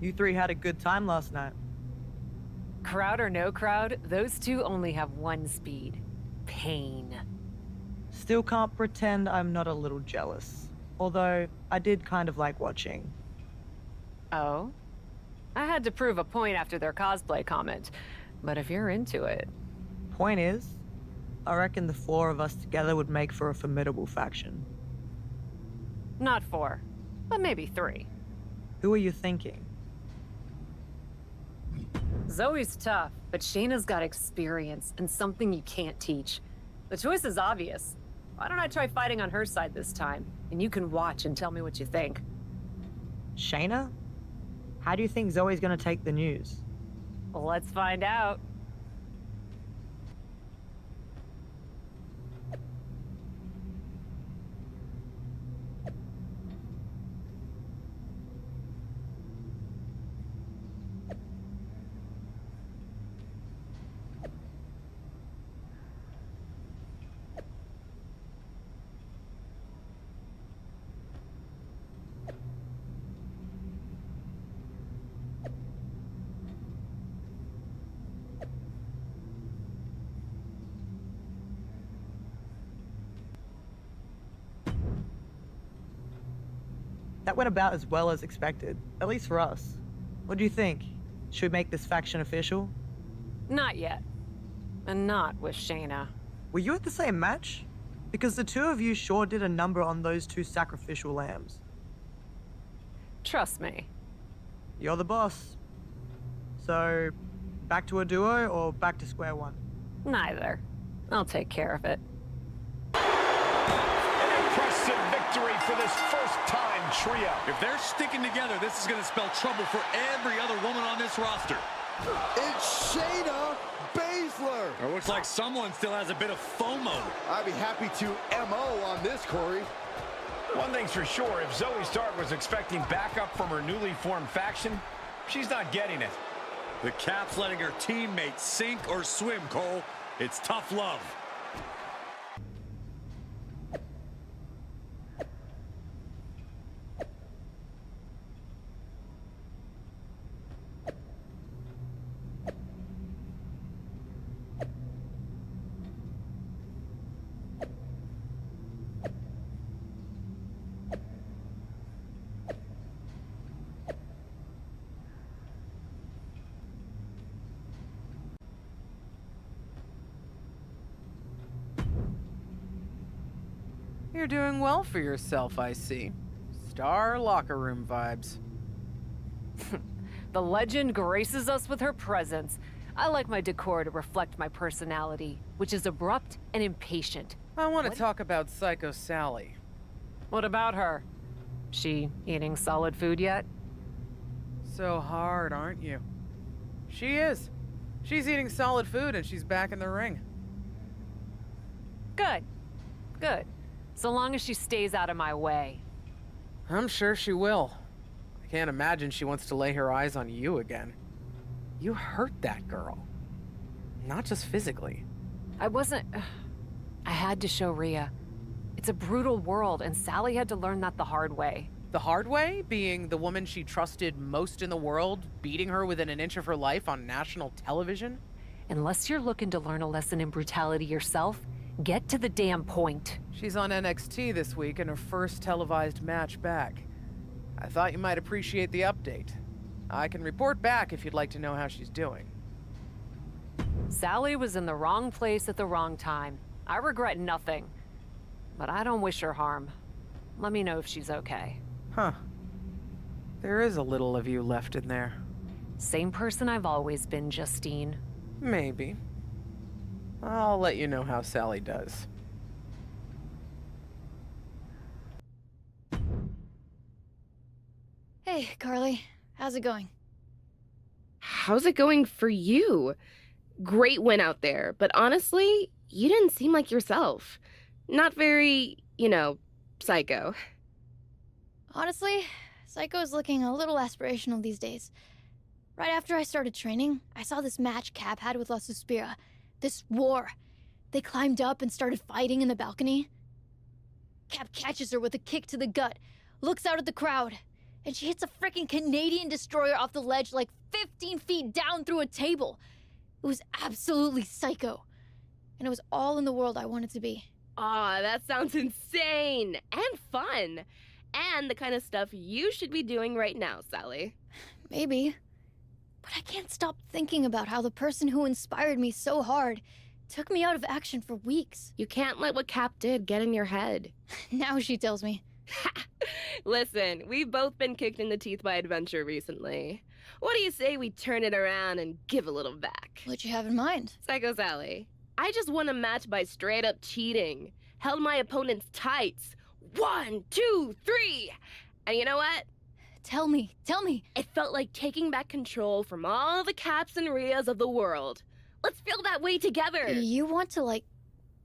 You three had a good time last night. Crowd or no crowd, those two only have one speed. Pain. Still can't pretend I'm not a little jealous. Although, I did kind of like watching. Oh? I had to prove a point after their cosplay comment. But if you're into it... Point is, I reckon the four of us together would make for a formidable faction. Not 4, but maybe 3. Who are you thinking? Zoe's tough, but Shayna's got experience and something you can't teach. The choice is obvious. Why don't I try fighting on her side this time? And you can watch and tell me what you think. Shayna? How do you think Zoe's gonna take the news? Well, let's find out. That went about as well as expected, at least for us. What do you think? Should we make this faction official? Not yet. And not with Shayna. Were you at the same match? Because the two of you sure did a number on those two sacrificial lambs. Trust me. You're the boss. So, back to a duo or back to square one? Neither. I'll take care of it. An impressive victory for this first-time trio. If they're sticking together, this is going to spell trouble for every other woman on this roster. It's Shayna Baszler. It looks like someone still has a bit of FOMO. I'd be happy to MO on this, Corey. One thing's for sure, if Zoe Stark was expecting backup from her newly formed faction, she's not getting it. The Cap's letting her teammates sink or swim, Cole. It's tough love. You're doing well for yourself, I see. Star locker room vibes. The legend graces us with her presence. I like my decor to reflect my personality, which is abrupt and impatient. I want to talk about Psycho Sally. What about her? She eating solid food yet? So hard, aren't you? She is. She's eating solid food and she's back in the ring. Good. Good. So long as she stays out of my way. I'm sure she will. I can't imagine she wants to lay her eyes on you again. You hurt that girl. Not just physically. I had to show Rhea. It's a brutal world, and Sally had to learn that the hard way. The hard way? Being the woman she trusted most in the world, beating her within an inch of her life on national television? Unless you're looking to learn a lesson in brutality yourself, get to the damn point. She's on NXT this week in her first televised match back. I thought you might appreciate the update. I can report back if you'd like to know how she's doing. Sally was in the wrong place at the wrong time. I regret nothing. But I don't wish her harm. Let me know if she's okay. Huh. There is a little of you left in there. Same person I've always been, Justine. Maybe. I'll let you know how Sally does. Hey, Carly. How's it going? How's it going for you? Great win out there, but honestly, you didn't seem like yourself. Not very, psycho. Honestly, Psycho is looking a little aspirational these days. Right after I started training, I saw this match Cap had with La Suspira. This war. They climbed up and started fighting in the balcony. Cap catches her with a kick to the gut, looks out at the crowd, and she hits a freaking Canadian destroyer off the ledge like 15 feet down through a table. It was absolutely psycho. And it was all in the world I wanted to be. Aw, that sounds insane and fun. And the kind of stuff you should be doing right now, Sally. Maybe. But I can't stop thinking about how the person who inspired me so hard took me out of action for weeks. You can't let what Cap did get in your head. Now she tells me. Listen, we've both been kicked in the teeth by adventure recently. What do you say we turn it around and give a little back? What you have in mind? Psycho Sally, I just won a match by straight up cheating. Held my opponent's tights. 1, 2, 3. And you know what? Tell me. It felt like taking back control from all the Caps and Rias of the world. Let's feel that way together. You want to, like,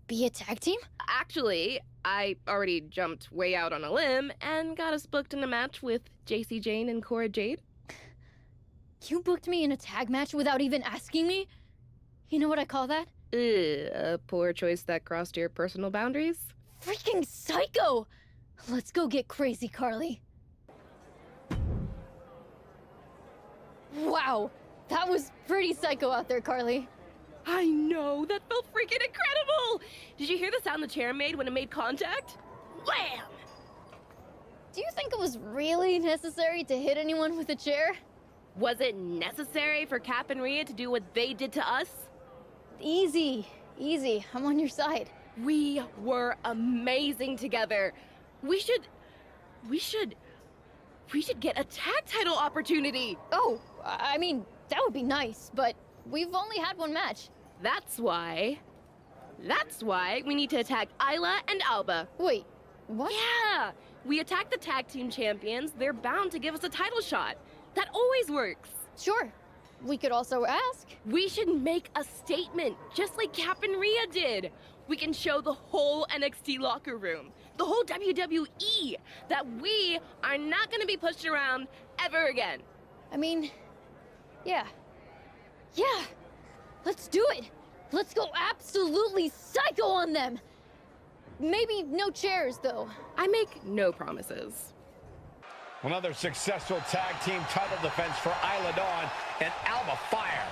be a tag team? Actually, I already jumped way out on a limb and got us booked in a match with JC Jane and Cora Jade. You booked me in a tag match without even asking me? You know what I call that? A poor choice that crossed your personal boundaries? Freaking psycho! Let's go get crazy, Carly. Wow, that was pretty psycho out there, Carly. I know, that felt freaking incredible! Did you hear the sound the chair made when it made contact? Wham! Do you think it was really necessary to hit anyone with a chair? Was it necessary for Cap and Rhea to do what they did to us? Easy, I'm on your side. We were amazing together. We should get a tag title opportunity. Oh, I mean, that would be nice, but we've only had one match. That's why we need to attack Isla and Alba. Wait, what? Yeah! We attack the tag team champions, they're bound to give us a title shot. That always works. Sure. We could also ask. We should make a statement, just like Cap and Rhea did. We can show the whole NXT locker room, the whole WWE, that we are not going to be pushed around ever again. I mean, yeah. Let's do it. Let's go absolutely psycho on them. Maybe no chairs, though. I make no promises. Another successful tag team title defense for Isla Dawn and Alba Fire.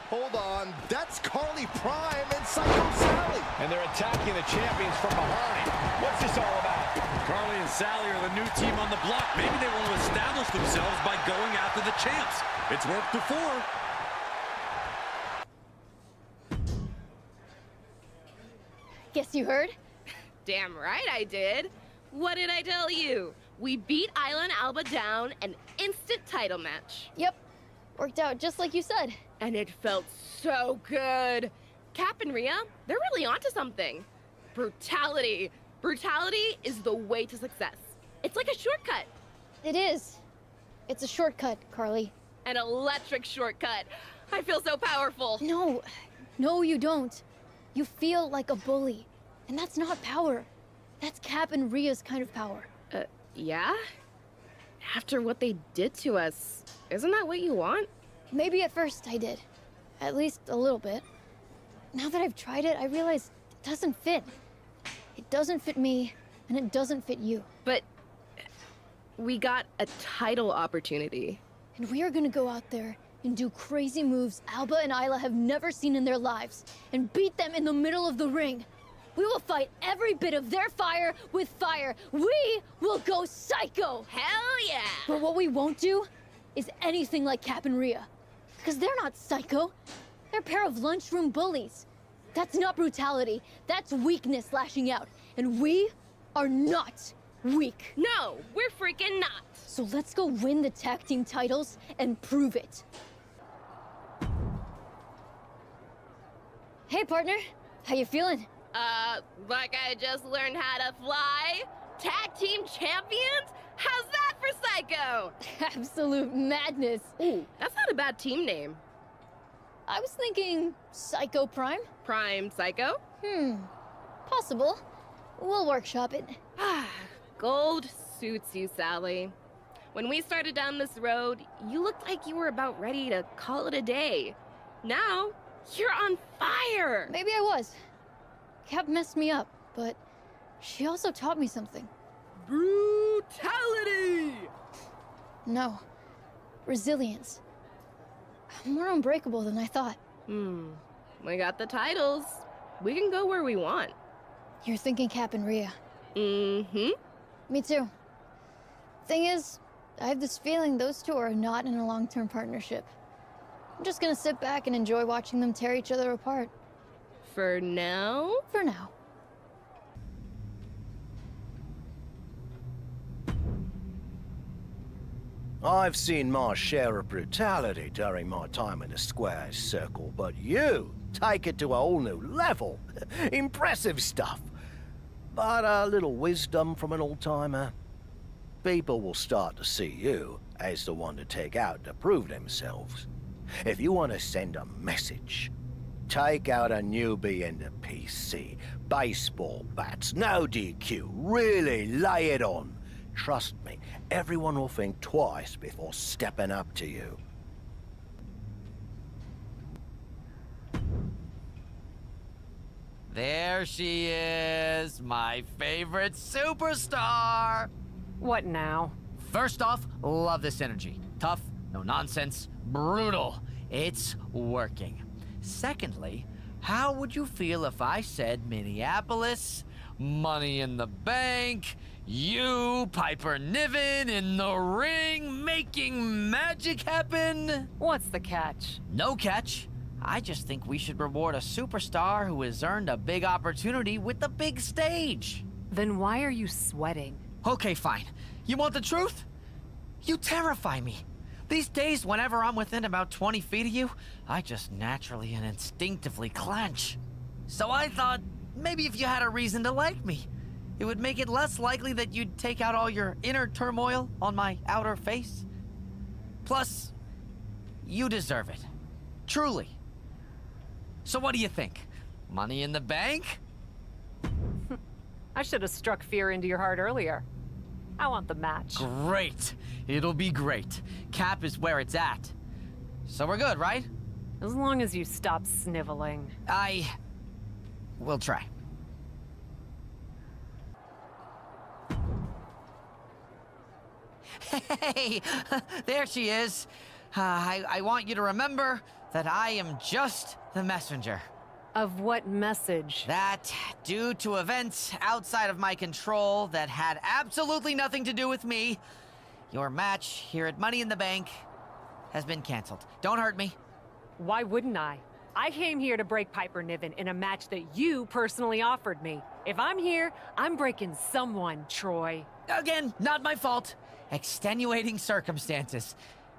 Hold on, that's Carly Prime and Psycho Sally. And they're attacking the champions from behind. What's this all about? Carly and Sally are the new team on the block. Maybe they want to establish themselves by going after the champs. It's worked before. Guess you heard? Damn right I did. What did I tell you? We beat Isla and Alba down, an instant title match. Yep. Worked out just like you said. And it felt so good. Cap and Rhea, they're really onto something. Brutality. Brutality is the way to success. It's like a shortcut. It is. It's a shortcut, Carly. An electric shortcut. I feel so powerful. No, you don't. You feel like a bully. And that's not power. That's Cap and Rhea's kind of power. Yeah? After what they did to us, isn't that what you want? Maybe at first I did. At least a little bit. Now that I've tried it, I realize it doesn't fit. It doesn't fit me, and it doesn't fit you. But we got a title opportunity. And we are gonna go out there and do crazy moves Alba and Isla have never seen in their lives, and beat them in the middle of the ring. We will fight every bit of their fire with fire. We will go psycho! Hell yeah! But what we won't do is anything like Cap and Rhea. Because they're not psycho. They're a pair of lunchroom bullies. That's not brutality. That's weakness lashing out. And we are not weak. No, we're freaking not. So let's go win the tag team titles and prove it. Hey, partner. How you feeling? Like I just learned how to fly? Tag team champions? How's that for psycho? Absolute madness. Ooh, that's not a bad team name. I was thinking Psycho Prime. Prime Psycho? Possible. We'll workshop it. Gold suits you, Sally. When we started down this road, you looked like you were about ready to call it a day. Now, you're on fire! Maybe I was. Cap messed me up, but she also taught me something. Brutality! No. Resilience. More unbreakable than I thought. We got the titles. We can go where we want. You're thinking Cap and Rhea. Mm-hmm. Me too. Thing is, I have this feeling those two are not in a long-term partnership. I'm just gonna sit back and enjoy watching them tear each other apart. For now? For now. I've seen my share of brutality during my time in the squares circle, but you take it to a whole new level. Impressive stuff. But a little wisdom from an old-timer. People will start to see you as the one to take out to prove themselves. If you want to send a message, take out a newbie in the PC. Baseball bats, no DQ, really lay it on. Trust me, everyone will think twice before stepping up to you. There she is, my favorite superstar! What now? First off, love this energy. Tough, no nonsense, brutal. It's working. Secondly, how would you feel if I said Minneapolis, Money in the Bank, you, Piper Niven, in the ring, making magic happen? What's the catch? No catch. I just think we should reward a superstar who has earned a big opportunity with the big stage. Then why are you sweating? Okay, fine. You want the truth? You terrify me. These days, whenever I'm within about 20 feet of you, I just naturally and instinctively clench. So I thought, maybe if you had a reason to like me, it would make it less likely that you'd take out all your inner turmoil on my outer face. Plus, you deserve it. Truly. So what do you think? Money in the Bank? I should have struck fear into your heart earlier. I want the match. Great. It'll be great. Cap is where it's at. So we're good, right? As long as you stop sniveling. We'll try. Hey, there she is. I want you to remember that I am just the messenger. Of what message? That, due to events outside of my control that had absolutely nothing to do with me, your match here at Money in the Bank has been canceled. Don't hurt me. Why wouldn't I? I came here to break Piper Niven in a match that you personally offered me. If I'm here, I'm breaking someone, Troy. Again, not my fault. Extenuating circumstances.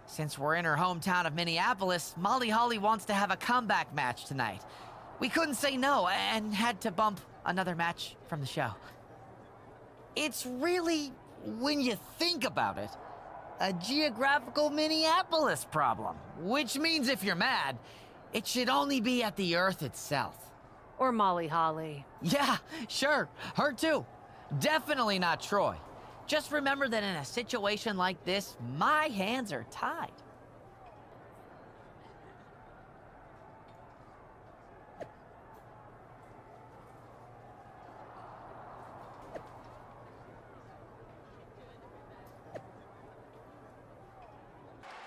Since we're in her hometown of Minneapolis, Molly Holly wants to have a comeback match tonight. We couldn't say no and had to bump another match from the show. It's really, when you think about it, a geographical Minneapolis problem. Which means if you're mad, it should only be at the Earth itself. Or Molly Holly. Yeah, sure, her too. Definitely not Troy. Just remember that in a situation like this, my hands are tied.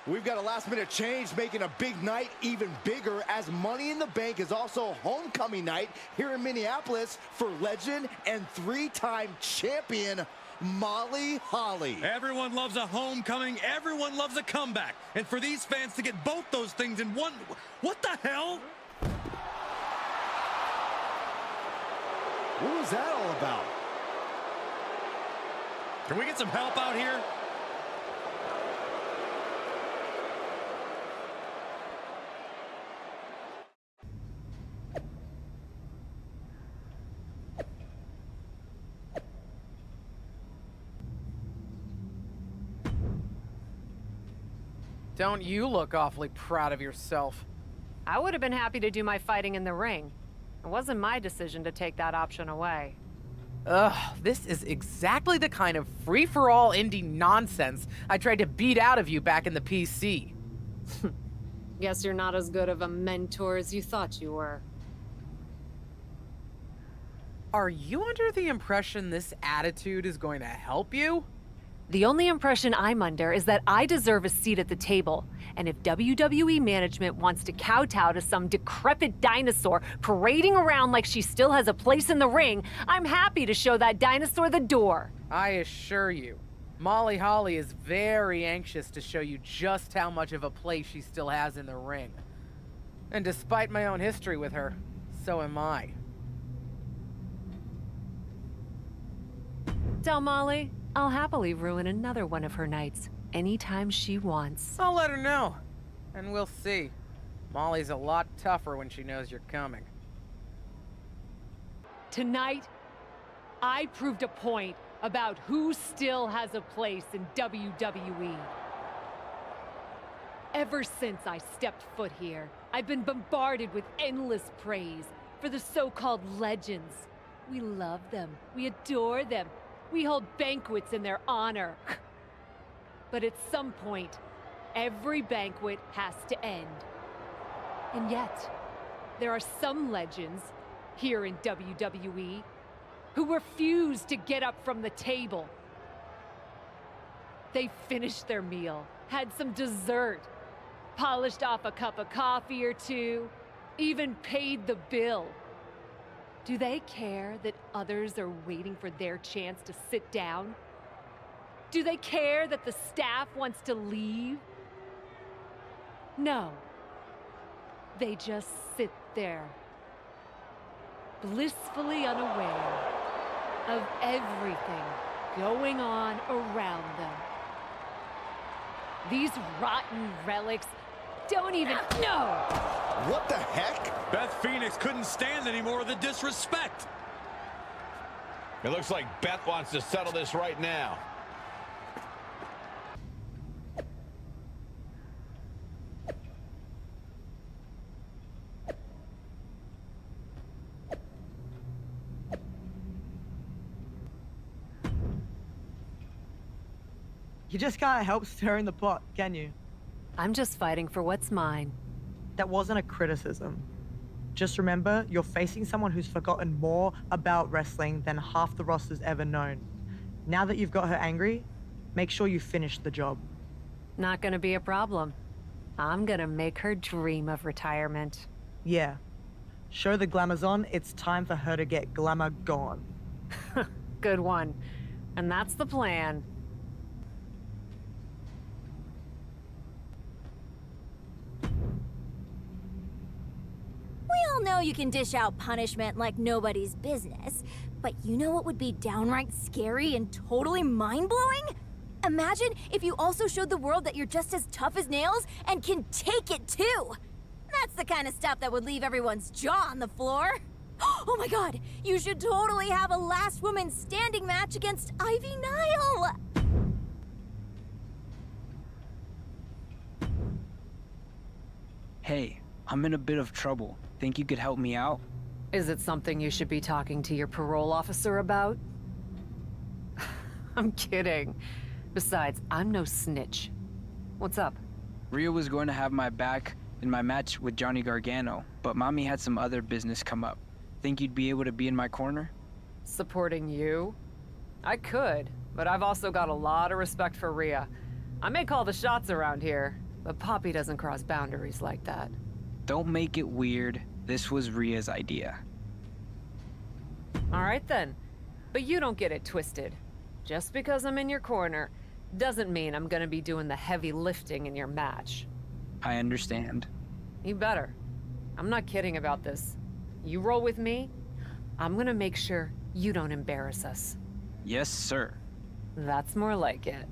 We've got a last-minute change, making a big night even bigger, as Money in the Bank is also homecoming night here in Minneapolis for legend and three-time champion Molly Holly. Everyone loves a homecoming. Everyone loves a comeback. And for these fans to get both those things in one... What the hell? What was that all about? Can we get some help out here? Don't you look awfully proud of yourself? I would have been happy to do my fighting in the ring. It wasn't my decision to take that option away. Ugh, this is exactly the kind of free-for-all indie nonsense I tried to beat out of you back in the PC. Guess you're not as good of a mentor as you thought you were. Are you under the impression this attitude is going to help you? The only impression I'm under is that I deserve a seat at the table. And if WWE management wants to kowtow to some decrepit dinosaur parading around like she still has a place in the ring, I'm happy to show that dinosaur the door. I assure you, Molly Holly is very anxious to show you just how much of a place she still has in the ring. And despite my own history with her, so am I. Tell Molly I'll happily ruin another one of her nights anytime she wants. I'll let her know, and we'll see. Molly's a lot tougher when she knows you're coming. Tonight, I proved a point about who still has a place in WWE. Ever since I stepped foot here, I've been bombarded with endless praise for the so-called legends. We love them. We adore them. We hold banquets in their honor. But at some point, every banquet has to end. And yet, there are some legends here in WWE who refuse to get up from the table. They finished their meal, had some dessert, polished off a cup of coffee or two, even paid the bill. Do they care that others are waiting for their chance to sit down? Do they care that the staff wants to leave? No. They just sit there, blissfully unaware of everything going on around them. These rotten relics don't even know. What the heck? Beth Phoenix couldn't stand any more of the disrespect. It looks like Beth wants to settle this right now. You just can't help stirring the pot, can you? I'm just fighting for what's mine. That wasn't a criticism. Just remember, you're facing someone who's forgotten more about wrestling than half the roster's ever known. Now that you've got her angry, make sure you finish the job. Not gonna be a problem. I'm gonna make her dream of retirement. Yeah. Show the glamour's on, it's time for her to get glamour gone. Good one. And that's the plan. We all know you can dish out punishment like nobody's business, but you know what would be downright scary and totally mind-blowing? Imagine if you also showed the world that you're just as tough as nails and can take it too! That's the kind of stuff that would leave everyone's jaw on the floor. Oh my god, you should totally have a last woman standing match against Ivy Nile! Hey, I'm in a bit of trouble. Think you could help me out? Is it something you should be talking to your parole officer about? I'm kidding. Besides, I'm no snitch. What's up? Rhea was going to have my back in my match with Johnny Gargano, but Mommy had some other business come up. Think you'd be able to be in my corner? Supporting you? I could, but I've also got a lot of respect for Rhea. I may call the shots around here, but Poppy doesn't cross boundaries like that. Don't make it weird. This was Rhea's idea. All right then. But you don't get it twisted. Just because I'm in your corner doesn't mean I'm gonna be doing the heavy lifting in your match. I understand. You better. I'm not kidding about this. You roll with me, I'm gonna make sure you don't embarrass us. Yes, sir. That's more like it.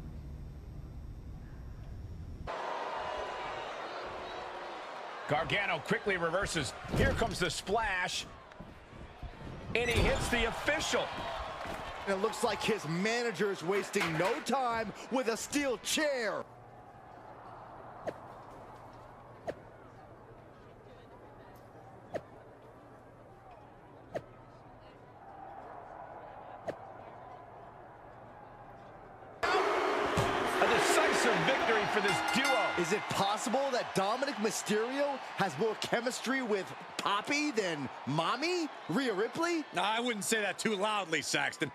Gargano quickly reverses. Here comes the splash. And he hits the official. And it looks like his manager's wasting no time with a steel chair. A decisive victory for this duo. Is it possible that Dominic Mysterio has more chemistry with Poppy than Mommy, Rhea Ripley? I wouldn't say that too loudly, Saxton.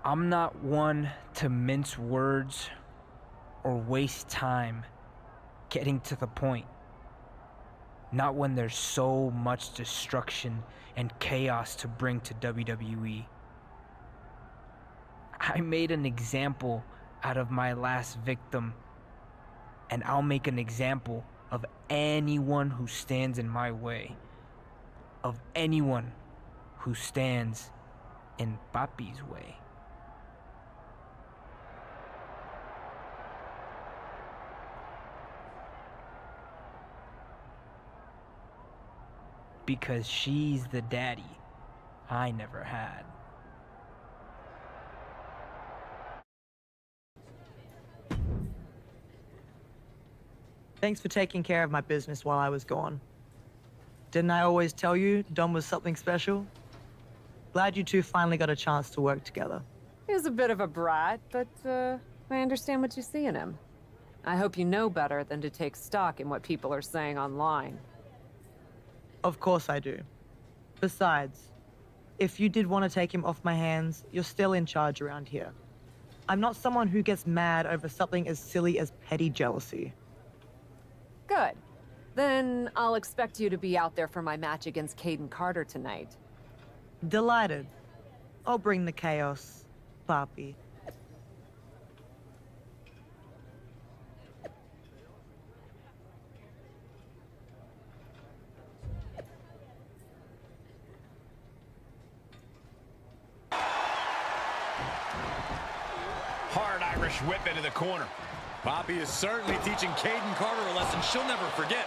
I'm not one to mince words or waste time getting to the point. Not when there's so much destruction and chaos to bring to WWE. I made an example out of my last victim, and I'll make an example of anyone who stands in my way. Of anyone who stands in Papi's way. Because she's the daddy I never had. Thanks for taking care of my business while I was gone. Didn't I always tell you Dom was something special? Glad you two finally got a chance to work together. He was a bit of a brat, but I understand what you see in him. I hope you know better than to take stock in what people are saying online. Of course I do. Besides, if you did want to take him off my hands, you're still in charge around here. I'm not someone who gets mad over something as silly as petty jealousy. Good. Then I'll expect you to be out there for my match against Caden Carter tonight. Delighted. I'll bring the chaos, Papi. Hard Irish whip into the corner. Papi is certainly teaching Caden Carter a lesson she'll never forget.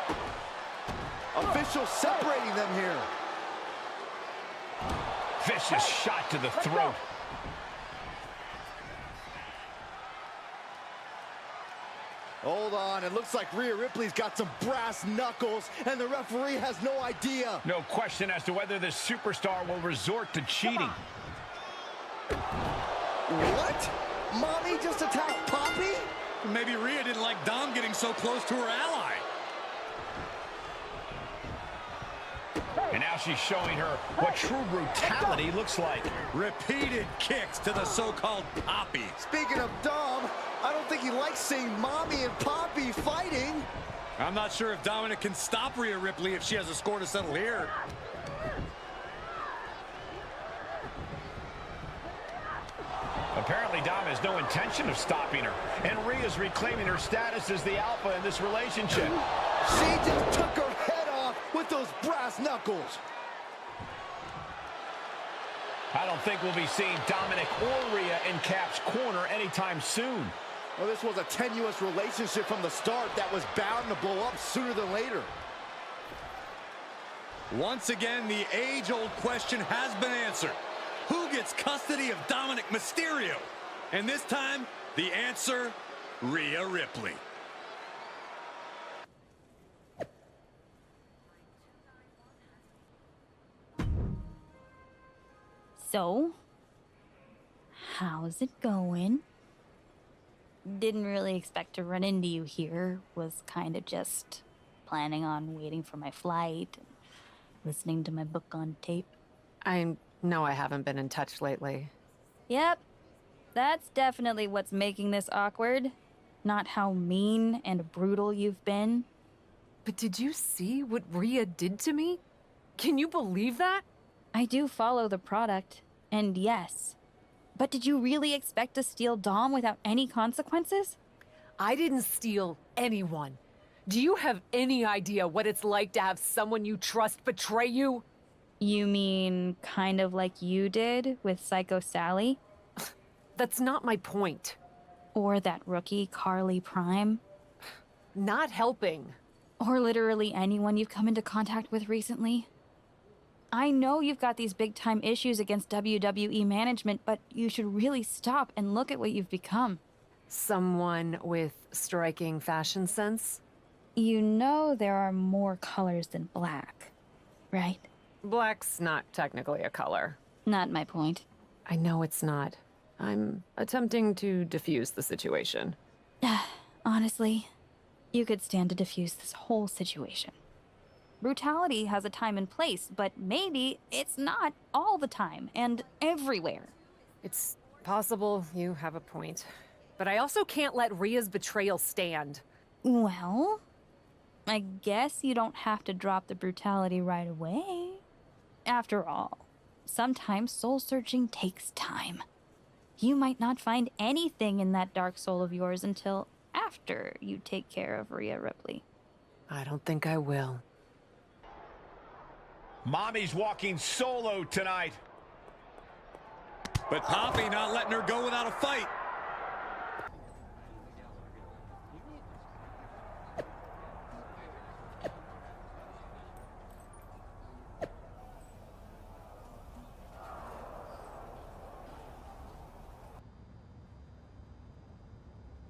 Officials separating them here. Vicious shot to the throat. Hold on, it looks like Rhea Ripley's got some brass knuckles, and the referee has no idea. No question as to whether this superstar will resort to cheating. What? Mommy just attacked Papi? Maybe Rhea didn't like Dom getting so close to her ally. And now she's showing her what true brutality looks like. Repeated kicks to the so-called Papi. Speaking of Dom, I don't think he likes seeing Mommy and Papi fighting. I'm not sure if Dominic can stop Rhea Ripley if she has a score to settle here. Apparently, Dom has no intention of stopping her. And Rhea's reclaiming her status as the alpha in this relationship. She just took her head off with those brass knuckles. I don't think we'll be seeing Dominic or Rhea in Cap's corner anytime soon. Well, this was a tenuous relationship from the start that was bound to blow up sooner than later. Once again, the age-old question has been answered. Who gets custody of Dominic Mysterio? And this time, the answer, Rhea Ripley. So, how's it going? Didn't really expect to run into you here. Was kind of just planning on waiting for my flight and listening to my book on tape. No, I haven't been in touch lately. Yep, that's definitely what's making this awkward. Not how mean and brutal you've been. But did you see what Rhea did to me? Can you believe that? I do follow the product, and yes. But did you really expect to steal Dom without any consequences? I didn't steal anyone. Do you have any idea what it's like to have someone you trust betray you? You mean kind of like you did with Psycho Sally? That's not my point. Or that rookie Carly Prime? Not helping. Or literally anyone you've come into contact with recently? I know you've got these big-time issues against WWE management, but you should really stop and look at what you've become. Someone with striking fashion sense? You know there are more colors than black, right? Black's not technically a color. Not my point. I know it's not. I'm attempting to diffuse the situation. Honestly, you could stand to diffuse this whole situation. Brutality has a time and place, but maybe it's not all the time and everywhere. It's Possible you have a point. But I also can't let Rhea's betrayal stand. Well, I guess you don't have to drop the brutality right away. After all, sometimes soul-searching takes time. You might not find anything in that dark soul of yours until after you take care of Rhea Ripley. I don't think I will. Mommy's walking solo tonight. But Poppy not letting her go without a fight.